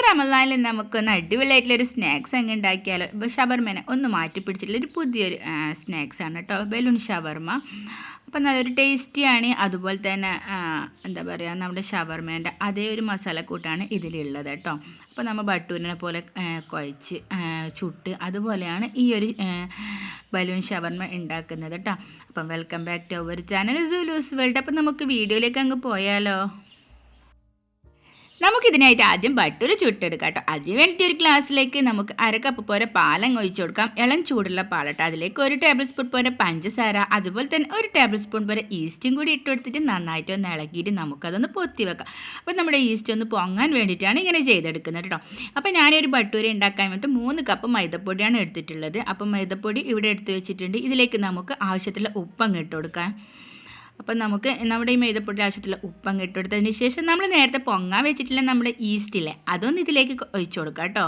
റമദാനിൽ നമുക്കൊന്ന് അടിപൊളിയായിട്ടുള്ളൊരു സ്നാക്സ് അങ്ങ് ഉണ്ടാക്കിയാലോ. ഇപ്പോൾ ഷവർമേനെ ഒന്ന് മാറ്റി പിടിച്ചിട്ടുള്ളൊരു പുതിയൊരു സ്നാക്സാണ് കേട്ടോ, ബലൂൺ ഷവർമ. അപ്പം നല്ലൊരു ടേസ്റ്റിയാണ്. അതുപോലെ തന്നെ എന്താ പറയുക, നമ്മുടെ ഷവർമേൻ്റെ അതേ ഒരു മസാലക്കൂട്ടാണ് ഇതിലുള്ളത് കേട്ടോ. അപ്പോൾ നമ്മൾ ബട്ടൂരിനെ പോലെ കുഴച്ച് ചുട്ട് അതുപോലെയാണ് ഈ ഒരു ബലൂൺ ഷവർമ ഉണ്ടാക്കുന്നത് കേട്ടോ. അപ്പം welcome back to our channel Sulu's world. അപ്പം നമുക്ക് വീഡിയോയിലേക്ക് അങ്ങ് പോയാലോ. നമുക്കിതിനായിട്ട് ആദ്യം ബട്ടർ ചുട്ടെടുക്കാം കേട്ടോ. അതിന് വേണ്ടിയിട്ട് ഒരു ഗ്ലാസ്സിലേക്ക് നമുക്ക് 1/2 കപ്പ് പോലെ പാലങ്ങ് ഒഴിച്ചു കൊടുക്കാം. ഇളം ചൂടുള്ള പാലട്ടോ. അതിലേക്ക് 1 ടേബിൾ സ്പൂൺ പോലെ പഞ്ചസാര, അതുപോലെ തന്നെ 1 ടേബിൾ സ്പൂൺ പോലെ ഈസ്റ്റും കൂടി ഇട്ട് കൊടുത്തിട്ട് നന്നായിട്ട് ഒന്ന് ഇളക്കിയിട്ട് നമുക്കതൊന്ന് പൊത്തി വെക്കാം. അപ്പോൾ നമ്മുടെ ഈസ്റ്റ് ഒന്ന് പൊങ്ങാൻ വേണ്ടിയിട്ടാണ് ഇങ്ങനെ ചെയ്തെടുക്കുന്നത് കേട്ടോ. അപ്പോൾ ഞാനൊരു ബട്ടൂര ഉണ്ടാക്കാൻ വേണ്ടി 3 കപ്പ് മൈദപ്പൊടിയാണ് എടുത്തിട്ടുള്ളത്. അപ്പോൾ മൈദപ്പൊടി ഇവിടെ എടുത്ത് വെച്ചിട്ടുണ്ട്. ഇതിലേക്ക് നമുക്ക് ആവശ്യത്തിലുള്ള ഉപ്പങ്ങ് ഇട്ട് കൊടുക്കാം. അപ്പം നമുക്ക് നമ്മുടെ ഈ മൈദപ്പൊടി ആവശ്യത്തിലുള്ള ഉപ്പങ്ങ് ഇട്ട് കൊടുത്തതിന് ശേഷം നമ്മൾ നേരത്തെ പൊങ്ങാൻ വെച്ചിട്ടുള്ള നമ്മുടെ ഈസ്റ്റില്ലേ, അതൊന്ന് ഇതിലേക്ക് ഒഴിച്ചു കൊടുക്കാം കേട്ടോ.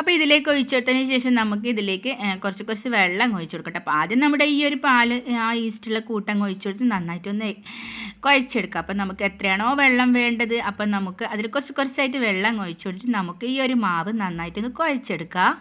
അപ്പോൾ ഇതിലേക്ക് ഒഴിച്ചെടുത്തതിന് ശേഷം നമുക്ക് ഇതിലേക്ക് കുറച്ച് വെള്ളം ഒഴിച്ചു കൊടുക്കട്ടെ. അപ്പോൾ ആദ്യം നമ്മുടെ ഈ ഒരു പാല് ആ ഈസ്റ്റുള്ള കൂട്ടങ്ങ് ഒഴിച്ചു കൊടുത്ത് നന്നായിട്ടൊന്ന് കുഴച്ചെടുക്കാം. അപ്പം നമുക്ക് എത്രയാണോ വെള്ളം വേണ്ടത് അപ്പം നമുക്ക് അതിൽ കുറച്ചായിട്ട് വെള്ളം ഒഴിച്ചു കൊടുത്ത് നമുക്ക് ഈ ഒരു മാവ് നന്നായിട്ടൊന്ന് കുഴച്ചെടുക്കാം.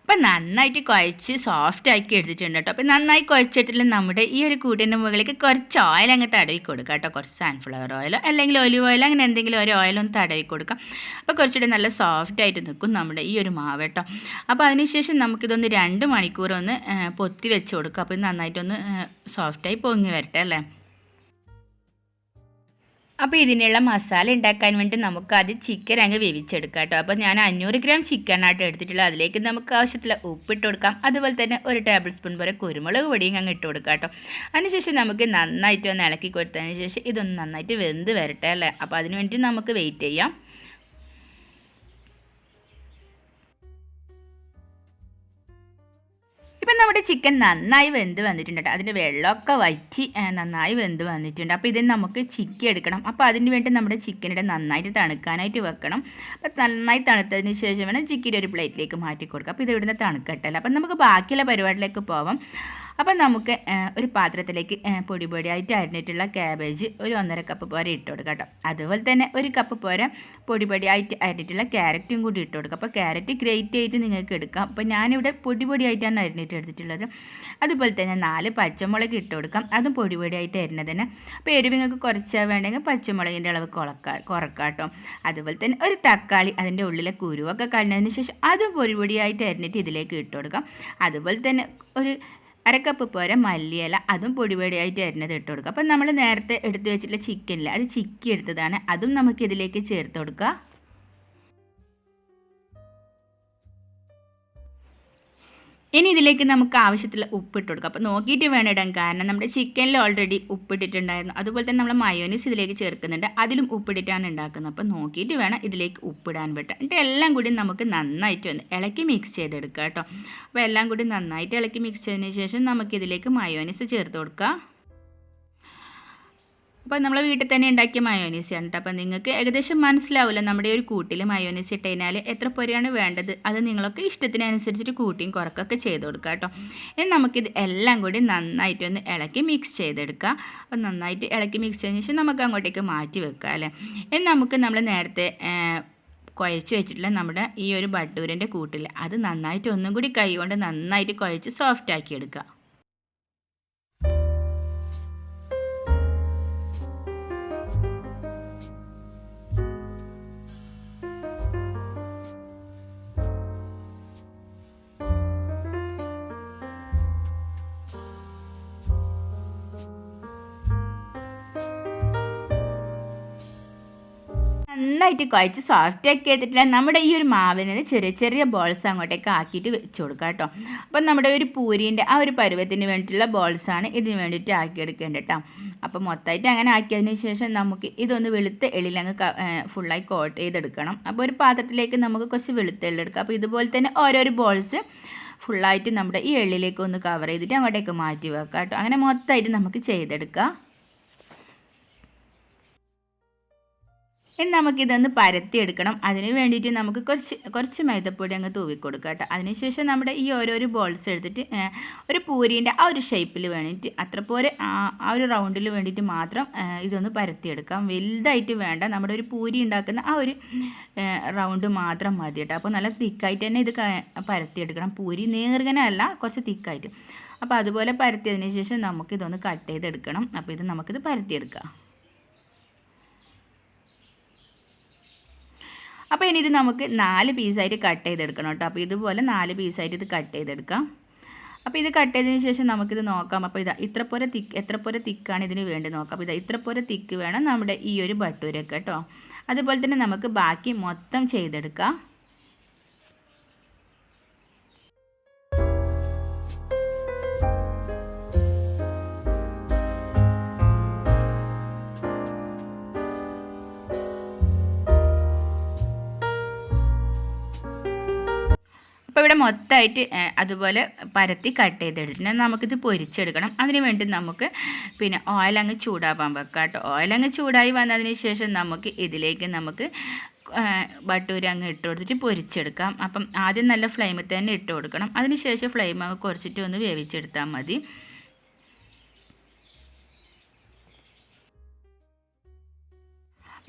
അപ്പം നന്നായിട്ട് കുഴച്ച് സോഫ്റ്റ് ആക്കി എടുത്തിട്ടുണ്ട് കേട്ടോ. അപ്പോൾ നന്നായി കുഴച്ചിട്ടുള്ള നമ്മുടെ ഈ ഒരു കൂട്ടിൻ്റെ മുകളിലേക്ക് കുറച്ച് ഓയിൽ അങ്ങ് തടവി കൊടുക്കുക കേട്ടോ. കുറച്ച് സൺഫ്ലവർ ഓയിലോ അല്ലെങ്കിൽ ഒലിവ് ഓയിലോ അങ്ങനെ എന്തെങ്കിലും ഒരു ഓയിലൊന്ന് തടവി കൊടുക്കാം. അപ്പോൾ കുറച്ചുകൂടി നല്ല സോഫ്റ്റ് ആയിട്ട് നിൽക്കും നമ്മുടെ ഈ ഒരു മാവ് കേട്ടോ. അപ്പോൾ അതിനുശേഷം നമുക്കിതൊന്ന് 2 മണിക്കൂർ ഒന്ന് പൊത്തി വെച്ച് കൊടുക്കുക. അപ്പോൾ ഇത് നന്നായിട്ടൊന്ന് സോഫ്റ്റായി പൊങ്ങി വരട്ടെ അല്ലേ. അപ്പോൾ ഇതിനുള്ള മസാല ഉണ്ടാക്കാൻ വേണ്ടി നമുക്ക് ആദ്യം ചിക്കൻ അങ്ങ് വേവിച്ചെടുക്കാം കേട്ടോ. അപ്പോൾ ഞാൻ 500 ഗ്രാം ചിക്കനായിട്ട് എടുത്തിട്ടുള്ളത്. അതിലേക്ക് നമുക്ക് ആവശ്യത്തിലുള്ള ഉപ്പിട്ട് കൊടുക്കാം. അതുപോലെ തന്നെ 1 ടേബിൾ സ്പൂൺ പോലെ കുരുമുളക് പൊടിയും അങ്ങ് ഇട്ട് കൊടുക്കാം കേട്ടോ. അതിനുശേഷം നമുക്ക് നന്നായിട്ട് ഒന്ന് ഇളക്കി കൊടുത്തതിന് ശേഷം ഇതൊന്ന് നന്നായിട്ട് വെന്ത് വരട്ടെ അല്ലേ. അപ്പോൾ അതിന് വേണ്ടി നമുക്ക് വെയിറ്റ് ചെയ്യാം. ഇപ്പം നമ്മുടെ ചിക്കൻ നന്നായി വെന്ത് വന്നിട്ടുണ്ട് കേട്ടോ. അതിൻ്റെ വെള്ളമൊക്കെ വറ്റി നന്നായി വെന്ത് വന്നിട്ടുണ്ട്. അപ്പോൾ ഇത് നമുക്ക് ചിക്കി എടുക്കണം. അപ്പോൾ അതിന് വേണ്ടി നമ്മുടെ ചിക്കനിടെ നന്നായിട്ട് തണുക്കാനായിട്ട് വെക്കണം. അപ്പോൾ നന്നായി തണുത്തതിന് ശേഷം വേണം ചിക്കൻ ഒരു പ്ലേറ്റിലേക്ക് മാറ്റി കൊടുക്കുക. അപ്പോൾ ഇത് ഇവിടുന്ന് തണുക്കട്ടല്ല. അപ്പം നമുക്ക് ബാക്കിയുള്ള പരിപാടിയിലേക്ക് പോവാം. അപ്പം നമുക്ക് ഒരു പാത്രത്തിലേക്ക് പൊടിയായിട്ട് അരിഞ്ഞിട്ടുള്ള ക്യാബേജ് 1.5 കപ്പ് പോലെ ഇട്ട് കൊടുക്കുക കേട്ടോ. അതുപോലെ തന്നെ 1 കപ്പ് പോലെ പൊടിയായിട്ട് അരിഞ്ഞിട്ടുള്ള ക്യാരറ്റും കൂടി ഇട്ട് കൊടുക്കുക. അപ്പോൾ ക്യാരറ്റ് ഗ്രേറ്റ് ആയിട്ട് നിങ്ങൾക്ക് എടുക്കാം. അപ്പോൾ ഞാനിവിടെ പൊടിയായിട്ടാണ് അരിഞ്ഞിട്ട് എടുത്തിട്ടുള്ളത്. അതുപോലെ തന്നെ 4 പച്ചമുളക് ഇട്ട് കൊടുക്കാം. അതും പൊടിയായിട്ട് അരിഞ്ഞത് തന്നെ. അപ്പോൾ എരിവ് നിങ്ങൾക്ക് കുറച്ചാൽ വേണമെങ്കിൽ പച്ചമുളകിൻ്റെ അളവ് കുറക്കാം കേട്ടോ. അതുപോലെ തന്നെ 1 തക്കാളി അതിൻ്റെ ഉള്ളിലെ കുരുവൊക്കെ കളഞ്ഞതിന് ശേഷം അതും പൊടിയായിട്ട് അരിഞ്ഞിട്ട് ഇതിലേക്ക് ഇട്ട് കൊടുക്കാം. അതുപോലെ തന്നെ 1/2 കപ്പ് പോലെ മല്ലിയില അതും പൊടിയായിട്ട് അരിഞ്ഞത് ഇട്ട് കൊടുക്കുക. അപ്പം നമ്മൾ നേരത്തെ എടുത്ത് വെച്ചിട്ടുള്ള ചിക്കനില്ല, അത് ചിക്കി എടുത്തതാണ്. അതും നമുക്ക് ഇതിലേക്ക് ചേർത്ത് കൊടുക്കുക. ഇനി ഇതിലേക്ക് നമുക്ക് ആവശ്യത്തിലുള്ള ഉപ്പിട്ട് കൊടുക്കാം. അപ്പോൾ നോക്കിയിട്ട് വേണം ഇടാൻ, കാരണം നമ്മുടെ ചിക്കനിൽ ഓൾറെഡി ഉപ്പിട്ടിട്ടുണ്ടായിരുന്നു. അതുപോലെ തന്നെ നമ്മൾ മയോനീസ് ഇതിലേക്ക് ചേർക്കുന്നുണ്ട്, അതിലും ഉപ്പിട്ടിട്ടാണ് ഉണ്ടാക്കുന്നത്. അപ്പോൾ നോക്കിയിട്ട് വേണം ഇതിലേക്ക് ഉപ്പിടാൻ പറ്റുക. എന്നിട്ട് എല്ലാം കൂടി നമുക്ക് നന്നായിട്ട് ഒന്ന് ഇളക്കി മിക്സ് ചെയ്തെടുക്കുക കേട്ടോ. അപ്പോൾ എല്ലാം കൂടി നന്നായിട്ട് ഇളക്കി മിക്സ് ചെയ്തതിന് ശേഷം നമുക്കിതിലേക്ക് മയോനീസ് ചേർത്ത് കൊടുക്കുക. അപ്പോൾ നമ്മൾ വീട്ടിൽ തന്നെ ഉണ്ടാക്കിയ മയോനീസ് ആണ് കേട്ടോ. അപ്പോൾ നിങ്ങൾക്ക് ഏകദേശം മനസ്സിലാവില്ല നമ്മുടെ ഒരു കൂട്ടിൽ മയോനീസ് ഇട്ട് കഴിഞ്ഞാൽ എത്ര പൊരിയാണ് വേണ്ടത്. അത് നിങ്ങളൊക്കെ ഇഷ്ടത്തിനനുസരിച്ചിട്ട് കൂട്ടിയും കുറക്കൊക്കെ ചെയ്ത് കൊടുക്കുക കേട്ടോ. ഇനി നമുക്കിത് എല്ലാം കൂടി നന്നായിട്ടൊന്ന് ഇളക്കി മിക്സ് ചെയ്തെടുക്കുക. അപ്പോൾ നന്നായിട്ട് ഇളക്കി മിക്സ് ചെയ്തതിന് ശേഷം നമുക്ക് അങ്ങോട്ടേക്ക് മാറ്റി വെക്കാം അല്ലേ. ഇനി നമുക്ക് നമ്മൾ നേരത്തെ കുഴച്ച് വെച്ചിട്ടുള്ള നമ്മുടെ ഈ ഒരു ബട്ടൂരിൻ്റെ കൂട്ടിൽ അത് നന്നായിട്ട് ഒന്നും കൂടി കൈ കൊണ്ട് നന്നായിട്ട് കുഴച്ച് സോഫ്റ്റാക്കി എടുക്കുക. നന്നായിട്ട് കുഴച്ച് സോഫ്റ്റ് ആക്കി എടുത്തിട്ടില്ല നമ്മുടെ ഈ ഒരു മാവിന് ചെറിയ ബോൾസ് അങ്ങോട്ടേക്ക് ആക്കിയിട്ട് വെച്ച് കൊടുക്കുക കേട്ടോ. അപ്പം നമ്മുടെ ഒരു പൂരീൻ്റെ ആ ഒരു പരുവത്തിന് വേണ്ടിയിട്ടുള്ള ബോൾസാണ് ഇതിന് വേണ്ടിയിട്ട് ആക്കിയെടുക്കേണ്ടത് കേട്ടോ. അപ്പോൾ മൊത്തമായിട്ട് അങ്ങനെ ആക്കിയതിന് ശേഷം നമുക്ക് ഇതൊന്ന് വെളുത്ത എള്ളിലങ്ങ് ഫുള്ളായി കോട്ട് ചെയ്തെടുക്കണം. അപ്പോൾ ഒരു പാത്രത്തിലേക്ക് നമുക്ക് കുറച്ച് വെളുത്ത എള്ളെടുക്കാം. അപ്പോൾ ഇതുപോലെ തന്നെ ഓരോരോ ബോൾസ് ഫുള്ളായിട്ട് നമ്മുടെ ഈ എള്ളിലേക്ക് ഒന്ന് കവർ ചെയ്തിട്ട് അങ്ങോട്ടേക്ക് മാറ്റി വെക്കാം കേട്ടോ. അങ്ങനെ മൊത്തമായിട്ട് നമുക്ക് ചെയ്തെടുക്കാം. ഇനി നമുക്കിതൊന്ന് പരത്തിയെടുക്കണം. അതിന് വേണ്ടിയിട്ട് നമുക്ക് കുറച്ച് മൈദപ്പൊടി അങ്ങ് തൂവി കൊടുക്കുക കേട്ടോ. അതിനുശേഷം നമ്മുടെ ഈ ഓരോരോ ബോൾസ് എടുത്തിട്ട് ഒരു പൂരീൻ്റെ ആ ഒരു ഷേപ്പിൽ വേണ്ടിയിട്ട് അത്ര പോലെ ആ ഒരു റൗണ്ടിൽ വേണ്ടിയിട്ട് മാത്രം ഇതൊന്ന് പരത്തിയെടുക്കാം. വലുതായിട്ട് വേണ്ട, നമ്മുടെ ഒരു പൂരി ഉണ്ടാക്കുന്ന ആ ഒരു റൗണ്ട് മാത്രം മതി കേട്ടോ. അപ്പോൾ നല്ല തിക്കായിട്ട് തന്നെ ഇത് പരത്തിയെടുക്കണം. പൂരി നേർഗനല്ല, കുറച്ച് തിക്കായിട്ട്. അപ്പോൾ അതുപോലെ പരത്തിയതിന് ശേഷം നമുക്കിതൊന്ന് കട്ട് ചെയ്തെടുക്കണം. അപ്പോൾ ഇത് നമുക്കിത് പരത്തിയെടുക്കാം. അപ്പോൾ ഇനി ഇത് നമുക്ക് 4 പീസായിട്ട് കട്ട് ചെയ്തെടുക്കണം കേട്ടോ. അപ്പോൾ ഇതുപോലെ 4 പീസായിട്ട് ഇത് കട്ട് ചെയ്തെടുക്കാം. അപ്പോൾ ഇത് കട്ട് ചെയ്തതിന് ശേഷം നമുക്കിത് നോക്കാം. അപ്പോൾ ഇതാ എത്ര പോലെ തിക്കാണ് ഇതിന് വേണ്ടി നോക്കാം. അപ്പോൾ ഇതാ ഇത്ര പോലെ തിക്ക് വേണം നമ്മുടെ ഈ ഒരു ഭട്ടൂരൊക്കെ കേട്ടോ. അതുപോലെ തന്നെ നമുക്ക് ബാക്കി മൊത്തം ചെയ്തെടുക്കാം. അപ്പോൾ ഇവിടെ മൊത്തമായിട്ട് അതുപോലെ പരത്തി കട്ട് ചെയ്തെടുത്തിട്ട് നമുക്കിത് പൊരിച്ചെടുക്കണം. അതിന് വേണ്ടി നമുക്ക് പിന്നെ ഓയിൽ അങ്ങ് ചൂടാവാൻ വെക്കാം കേട്ടോ. ഓയിൽ അങ്ങ് ചൂടായി വന്നതിന് ശേഷം നമുക്ക് ഇതിലേക്ക് നമുക്ക് ഭട്ടൂര അങ്ങ് ഇട്ട് കൊടുത്തിട്ട് പൊരിച്ചെടുക്കാം. അപ്പം ആദ്യം നല്ല ഫ്ലെയിമിൽ തന്നെ ഇട്ട് കൊടുക്കണം. അതിന് ശേഷം ഫ്ലെയിം അങ്ങ് കുറച്ചിട്ട് ഒന്ന് വേവിച്ചെടുത്താൽ മതി.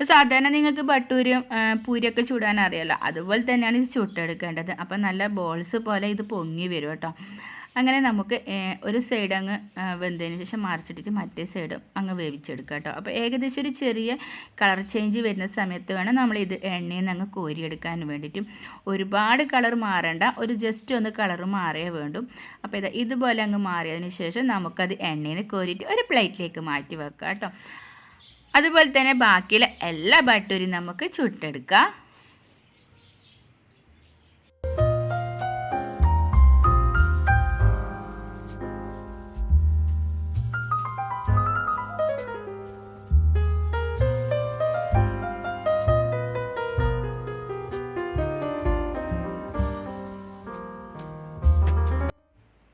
അപ്പോൾ സാധാരണ നിങ്ങൾക്ക് ഭട്ടൂരയും പൂരിയൊക്കെ ചൂടാൻ അറിയാമല്ലോ, അതുപോലെ തന്നെയാണ് ഇത് ചുട്ടെടുക്കേണ്ടത്. അപ്പം നല്ല ബോൾസ് പോലെ ഇത് പൊങ്ങി വരും കേട്ടോ. അങ്ങനെ നമുക്ക് ഒരു സൈഡ് അങ്ങ് വെന്തതിന് ശേഷം മറിച്ചിട്ടിട്ട് മറ്റേ സൈഡ് അങ്ങ് വേവിച്ചെടുക്കുക കേട്ടോ. അപ്പോൾ ഏകദേശം ഒരു ചെറിയ കളർ ചേഞ്ച് വരുന്ന സമയത്ത് വേണം നമ്മൾ ഇത് എണ്ണയിൽ നിന്ന് അങ്ങ് കോരിയെടുക്കാൻ വേണ്ടിയിട്ടും. ഒരുപാട് കളർ മാറേണ്ട, ഒരു ജസ്റ്റ് ഒന്ന് കളർ മാറിയേ വേണ്ടു. അപ്പോൾ ഇതുപോലെ അങ്ങ് മാറിയതിന് ശേഷം നമുക്കത് എണ്ണയിൽ നിന്ന് കോരിയിട്ട് ഒരു പ്ലേറ്റിലേക്ക് മാറ്റി വെക്കാം കേട്ടോ. അതുപോലെ തന്നെ ബാക്കിയുള്ള എല്ലാ ഭട്ടൂരിയും നമുക്ക് ചുട്ടെടുക്കാം.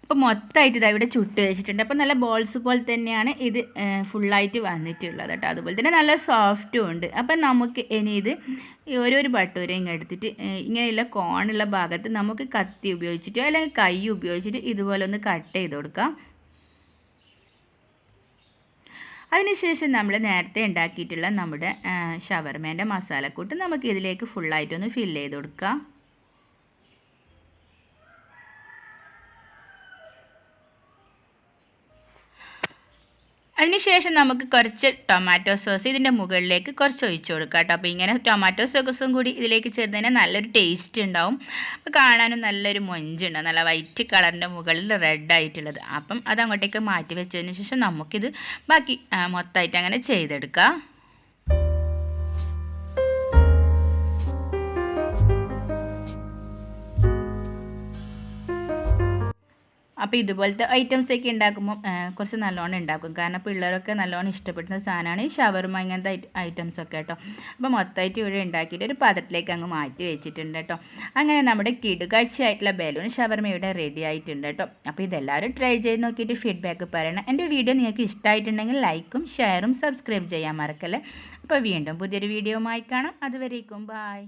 അപ്പോൾ മൊത്തമായിട്ട് ഇതാ ഇവിടെ ചുട്ട് വെച്ചിട്ടുണ്ട്. അപ്പോൾ നല്ല ബോൾസ് പോലെ തന്നെയാണ് ഇത് ഫുള്ളായിട്ട് വന്നിട്ടുള്ളത് കേട്ടോ. അതുപോലെ തന്നെ നല്ല സോഫ്റ്റും ഉണ്ട്. അപ്പം നമുക്ക് ഇനി ഇത് ഓരോരു ഭട്ടൂരയും എടുത്തിട്ട് ഇങ്ങനെയുള്ള കോണുള്ള ഭാഗത്ത് നമുക്ക് കത്തി ഉപയോഗിച്ചിട്ട് അല്ലെങ്കിൽ കൈ ഉപയോഗിച്ചിട്ട് ഇതുപോലെ ഒന്ന് കട്ട് ചെയ്ത് കൊടുക്കാം. അതിനുശേഷം നമ്മൾ നേരത്തെ ഉണ്ടാക്കിയിട്ടുള്ള നമ്മുടെ ഷവർമേൻ്റെ മസാലക്കൂട്ട് നമുക്ക് ഇതിലേക്ക് ഫുള്ളായിട്ടൊന്ന് ഫില്ല് ചെയ്ത് കൊടുക്കാം. അതിനുശേഷം നമുക്ക് കുറച്ച് ടൊമാറ്റോ സോസ് ഇതിൻ്റെ മുകളിലേക്ക് കുറച്ച് ഒഴിച്ചു കൊടുക്കാം കേട്ടോ. അപ്പോൾ ഇങ്ങനെ ടൊമാറ്റോ സോസും കൂടി ഇതിലേക്ക് ചേർന്നതിന് നല്ലൊരു ടേസ്റ്റ് ഉണ്ടാവും. അപ്പോൾ കാണാനും നല്ലൊരു മൊഞ്ചുണ്ടാവും, നല്ല വൈറ്റ് കളറിൻ്റെ മുകളിൽ റെഡ് ആയിട്ടുള്ളത്. അപ്പം അതങ്ങോട്ടേക്ക് മാറ്റി വെച്ചതിന് ശേഷം നമുക്കിത് ബാക്കി മൊത്തമായിട്ട് അങ്ങനെ ചെയ്തെടുക്കാം. അപ്പോൾ ഇതുപോലത്തെ ഐറ്റംസൊക്കെ ഉണ്ടാക്കുമ്പോൾ കുറച്ച് നല്ലോണം ഉണ്ടാക്കും. കാരണം പിള്ളേരൊക്കെ നല്ലോണം ഇഷ്ടപ്പെടുന്ന സാധനമാണ് ഈ ഷവർമ ഇങ്ങനത്തെ ഐറ്റംസൊക്കെ കേട്ടോ. അപ്പോൾ മൊത്തമായിട്ട് ഇവിടെ ഉണ്ടാക്കിയിട്ട് ഒരു പാത്രത്തിലേക്ക് അങ്ങ് മാറ്റി വെച്ചിട്ടുണ്ട് കേട്ടോ. അങ്ങനെ നമ്മുടെ കിടുകാഴ്ചയായിട്ടുള്ള ബലൂൺ ഷവർമ ഇവിടെ റെഡി ആയിട്ടുണ്ട് കേട്ടോ. അപ്പോൾ ഇതെല്ലാവരും ട്രൈ ചെയ്ത് നോക്കിയിട്ട് ഫീഡ്ബാക്ക് പറയണം. എൻ്റെ വീഡിയോ നിങ്ങൾക്ക് ഇഷ്ടമായിട്ടുണ്ടെങ്കിൽ ലൈക്കും ഷെയറും സബ്സ്ക്രൈബ് ചെയ്യാൻ മറക്കല്ലേ. അപ്പോൾ വീണ്ടും പുതിയൊരു വീഡിയോയുമായി കാണാം. അതുവരേക്കും ബായ്.